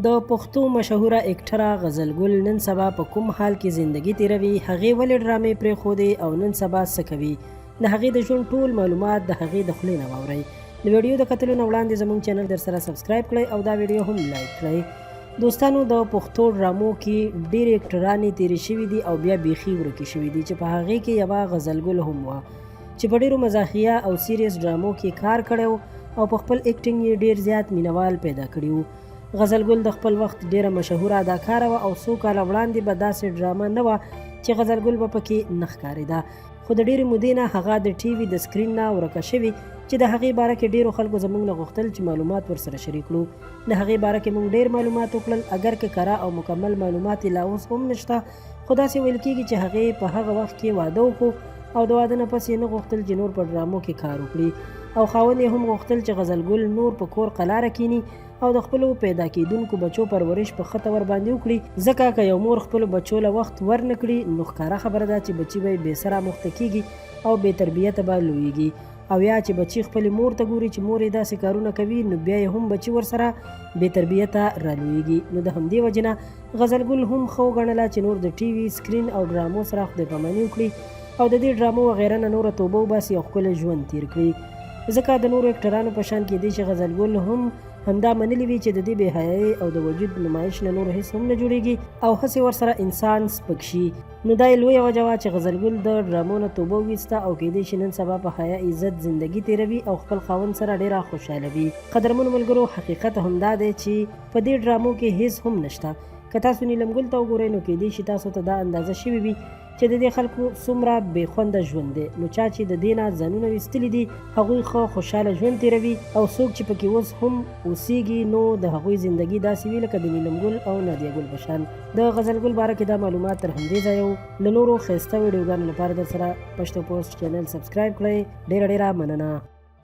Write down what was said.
د پښتو مشهوره اکټره غزلګل نن سبا په کوم حال کې زندگی تیروي، هغې ولې ډرامې پرېښودې او نن سبا څه کوي، د هغې د ژوند ټول معلومات د هغې د خولې نه واورئ. د ویډیو د کتلو نه وړاندې زموږ چینل درسره سبسکرایب کړئ او دا ویډیو هم لایک کړئ. دوستانو، د پښتو ډرامو کې ډېرې اکټرانې تیرې شوي دي او بیا بیخي ورکې شوي دي چې په هغې کې یوه غزلګل هم وه چې په ډېرو مزاحیه او سیریس ډرامو کې کار کړی او په خپل اکټینګ یې ډېر زیات مینوال پیدا کړي وو. غزلګل د خپل وخت ډیره مشهوره اداکاره وه او څو کاله وړاندې به داسې ډرامه نه وه چې غزلګل به پکې نه ښکارېده، خو د ډېرې مودې نه هغه د ټي وي د سکرین نه ورکه شوې چې د هغې باره کې ډېرو خلکو زموږ نه غوښتل چې معلومات ورسره شریک کړو. د هغې باره کې موږ ډېر معلومات وکړل، اگر که کره او مکمل معلومات یې لا اوس هم نشته، خو داسې ویل کېږي چې هغې په هغه وخت کې واده وکړو او د واده نه پس یې نه غوښتل چې نور په ډرامو کې کار وکړي او خاوند یې هم غوښتل چې غزلګل نور په کور قلاره کینی او د خپلو پیدا کېدونکو بچو پرورش په ښه تور باندې وکړي، ځکه که یو مور خپلو بچو له وخت ورنه کړي نو ښکاره خبره ده چې بچي به یې بې سره مخته کېږي او بې تربیته به لویږي، او یا چې بچي خپلې مور ته ګوري چې مور یې داسې کارونه کوي نو بیا یې هم بچي ورسره بې تربیته رالویږي. نو د همدې وجې نه غزلګل هم ښه وګڼله چې نور د ټي وي سکرین او ډرامو سره خدای پاماني وکړي او د دې ډرامو وغیره نه نوره توبه وباسي او ښکلی ژوند تیر کړي، ځکه د نورو اکټرانو په شان کېدی چې غزلګل هم همدا منلي وي چې د دې بېحیایۍ او د وجود نمایش نه نور هېڅ هم نه جوړېږي او هسې ورسره انسان سپک شي. نو دا یې لویه وجه وه چې غزلګل د ډرامو نه توبه وویسته او کېدی شي نن سبا په حیا عزت زندګي تېروي او خپل خاوند سره ډېره خوشحاله وي. قدرمنو ملګرو، حقیقت همدا دی چې په دې ډرامو کې هېڅ هم نشته. که تاسو نیلمګل ته وګورئ نو کېدی شي تاسو ته دا اندازه شوې وي چې د دې خلکو څومره بې خونده ژوند دی، نو چا چې د دې نه ځانونه ویستلي دي هغوی ښه خوشحاله ژوند تېروي او څوک چې پکې اوس هم اوسیږي نو د هغوی زندګي داسې وي لکه د نیلمګل او نادیه ګل په شان. د غزلګل باره کې دا معلومات تر همدې ځایه وو. له نورو ښایسته ویډیوګانو لپاره درسره پښتو پوسټ چینل سبسکرایب کړئ. ډېره مننه.